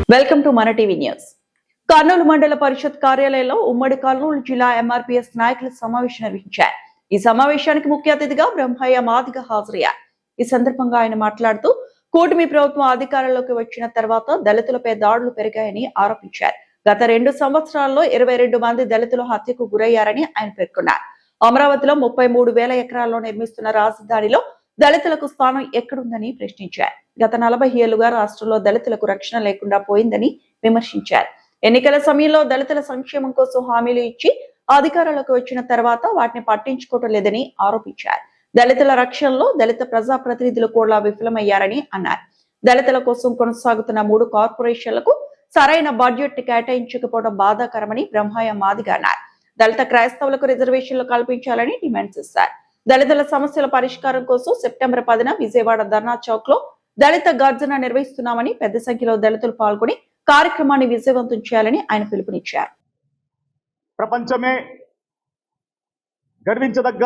Welcome to మన TV news. Kurnool మండల పరిషత్ కార్యాలయంలో ఉమ్మడి కర్నూలు జిల్లా ఎంఆర్పీఎస్ నాయకుల సమావేశం నిర్వహించారు. ఈ సమావేశానికి ముఖ్య అతిథిగా బ్రహ్మయ్య మాదిగ హాజరయ్యారు. ఈ సందర్భంగా ఆయన మాట్లాడుతూ కూటమి ప్రభుత్వం అధికారంలోకి వచ్చిన తర్వాత దళితులపై దాడులు పెరిగాయని ఆరోపించారు. గత 2 సంవత్సరాల్లో 22 మంది దళితులు హత్యకు గురయ్యారని ఆయన పేర్కొన్నారు. అమరావతిలో 33,000 ఎకరాల్లో నిర్మిస్తున్న రాజధానిలో దళితులకు స్థానం ఎక్కడుందని ప్రశ్నించారు. గత 40 ఏళ్లుగా రాష్ట్రంలో దళితులకు రక్షణ లేకుండా పోయిందని విమర్శించారు. ఎన్నికల సమయంలో దళితుల సంక్షేమం కోసం హామీలు ఇచ్చి అధికారంలోకి వచ్చిన తర్వాత వాటిని పట్టించుకోవటం లేదని ఆరోపించారు. దళితుల రక్షణలో దళిత ప్రజాప్రతినిధులు కూడా విఫలమయ్యారని అన్నారు. దళితుల కోసం కొనసాగుతున్న 3 కార్పొరేషన్లకు సరైన బడ్జెట్ కేటాయించకపోవడం బాధాకరమని బ్రహ్మయ్య మాదిగ అన్నారు. దళిత క్రైస్తవులకు రిజర్వేషన్లు కల్పించాలని డిమాండ్ చేశారు. దళితుల సమస్యల పరిష్కారం కోసం సెప్టెంబర్ 10న విజయవాడ ధర్నా చౌక్ లో దళిత గర్జన నిర్వహిస్తున్నామని, పెద్ద సంఖ్యలో దళితులు పాల్గొని కార్యక్రమాన్ని విజయవంతం చేయాలని ఆయన పిలుపునిచ్చారు. ప్రపంచమే గర్వించదగ్గ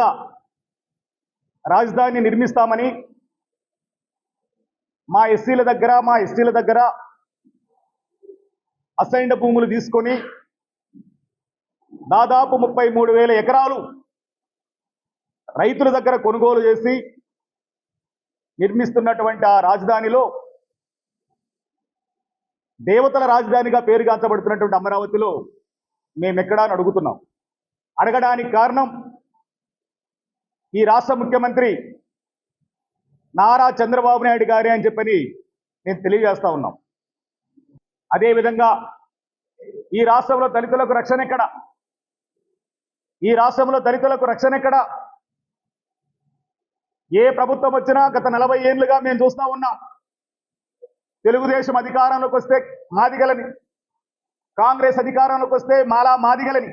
రాజధాని నిర్మిస్తామని మా ఎస్సీల దగ్గర అసైన్డ్ భూములు తీసుకొని దాదాపు 33,000 ఎకరాలు రైతుల దగ్గర కొనుగోలు చేసి నిర్మిస్తున్నటువంటి ఆ రాజధానిలో దేవతల రాజధానిగా పేరుగాంచబడుతున్నటువంటి అమరావతిలో మేమెక్కడా అని అడుగుతున్నాం. అడగడానికి కారణం ఈ రాష్ట్ర ముఖ్యమంత్రి నారా చంద్రబాబు నాయుడు గారే అని చెప్పని నేను తెలియజేస్తా ఉన్నాం. అదేవిధంగా ఈ రాష్ట్రంలో దళితులకు రక్షణ ఎక్కడ? ఏ ప్రభుత్వం వచ్చినా గత 40 ఏళ్లుగా మేము చూస్తూ ఉన్నాం. తెలుగుదేశం అధికారంలోకి వస్తే మాదిగలని, కాంగ్రెస్ అధికారంలోకి వస్తే మాదిగలని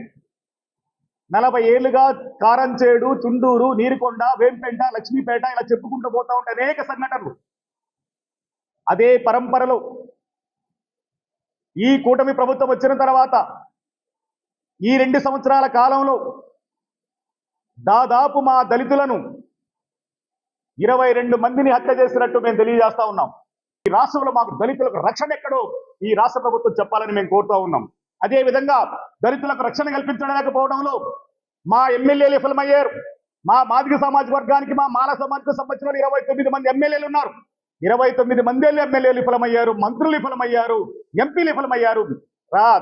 40 ఏళ్లుగా కారంచేడు, చుండూరు, నీరుకొండ, వేంపేట, లక్ష్మీపేట ఇలా చెప్పుకుంటూ పోతా ఉంటే అనేక సంఘటనలు. అదే పరంపరలో ఈ కూటమి ప్రభుత్వం వచ్చిన తర్వాత ఈ 2 సంవత్సరాల కాలంలో దాదాపు మా దళితులను 22 మందిని హత్య చేసినట్టు మేము తెలియజేస్తా ఉన్నాం. ఈ రాష్ట్రంలో మాకు దళితులకు రక్షణ ఎక్కడో ఈ రాష్ట్ర ప్రభుత్వం చెప్పాలని మేము కోరుతా ఉన్నాం. అదేవిధంగా దళితులకు రక్షణ కల్పించలేకపోవడంలో మా ఎమ్మెల్యేలు విఫలమయ్యారు. మా మాదిగ సమాజ వర్గానికి, మా మాల సమాజకు సంబంధించిన 29 మంది ఎమ్మెల్యేలు ఉన్నారు. 29 మంది ఎమ్మెల్యేలు విఫలమయ్యారు, మంత్రులు విఫలమయ్యారు, ఎంపీలు విఫలమయ్యారు.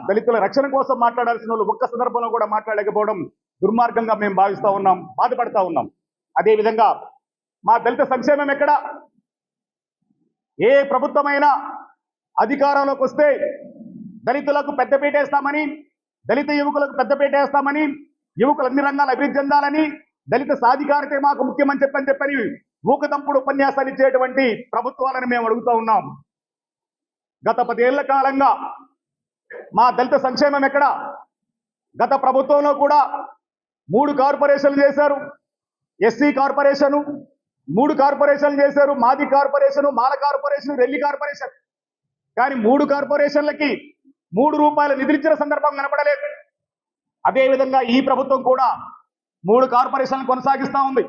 దళితుల రక్షణ కోసం మాట్లాడాల్సిన వాళ్ళు ఒక్క సందర్భంలో కూడా మాట్లాడలేకపోవడం దుర్మార్గంగా మేము భావిస్తా ఉన్నాం, బాధపడతా ఉన్నాం. అదేవిధంగా మా దళిత సంక్షేమం ఎక్కడ? ఏ ప్రభుత్వమైనా అధికారంలోకి వస్తే దళితులకు పెద్దపీట వేస్తామని, దళిత యువకులకు పెద్దపీట వేస్తామని, యువకులు అన్ని రంగాలు అభివృద్ధి చెందాలని, దళిత సాధికారతే మాకు ముఖ్యమని చెప్పని ఊకదంపుడు ఉపన్యాసాలు ఇచ్చేటువంటి ప్రభుత్వాలను మేము అడుగుతూ ఉన్నాం. గత 10 ఏళ్ల కాలంగా మా దళిత సంక్షేమం ఎక్కడ? గత ప్రభుత్వంలో కూడా 3 కార్పొరేషన్లు చేశారు. ఎస్సీ కార్పొరేషను 3 కార్పొరేషన్లు చేశారు. మాది కార్పొరేషను, మాల కార్పొరేషన్, రెల్లి కార్పొరేషన్. కానీ 3 కార్పొరేషన్లకి 3 రూపాయల నిధులిచ్చిన సందర్భం కనపడలేదు. అదేవిధంగా ఈ ప్రభుత్వం కూడా 3 కార్పొరేషన్లు కొనసాగిస్తూ ఉంది.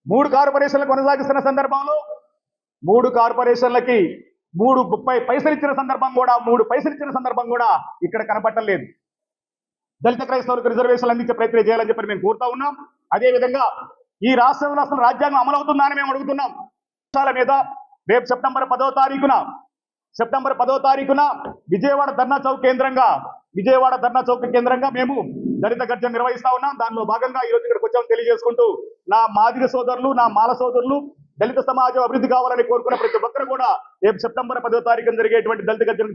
3 కార్పొరేషన్లు కొనసాగిస్తున్న సందర్భంలో 3 కార్పొరేషన్లకి 30 పైసలు ఇచ్చిన సందర్భం కూడా, 3 పైసలు ఇచ్చిన సందర్భం కూడా ఇక్కడ కనపట్టలేదు. దళిత క్రైస్తవులకు రిజర్వేషన్లు అందించే ప్రయత్నం చేయాలని చెప్పి మేము కోరుతా ఉన్నాం. అదేవిధంగా ఈ రాష్ట్రంలో అసలు రాజ్యాంగం అమలవుతుందని మేము అడుగుతున్నాం. విషయాల మీద రేపు సెప్టెంబర్ 10వ తారీఖున విజయవాడ ధర్నా చౌక్ కేంద్రంగా మేము దళిత గర్జన నిర్వహిస్తా ఉన్నాం. దానిలో భాగంగా ఈ రోజు ఇక్కడికి వచ్చామని తెలియజేసుకుంటూ, నా మాదిగ సోదరులు, నా మాల సోదరులు, దళిత సమాజం అభివృద్ధి కావాలని కోరుకున్న ప్రతి ఒక్కరు కూడా రేపు సెప్టెంబర్ 10వ తారీఖున జరిగేటువంటి దళిత గర్జన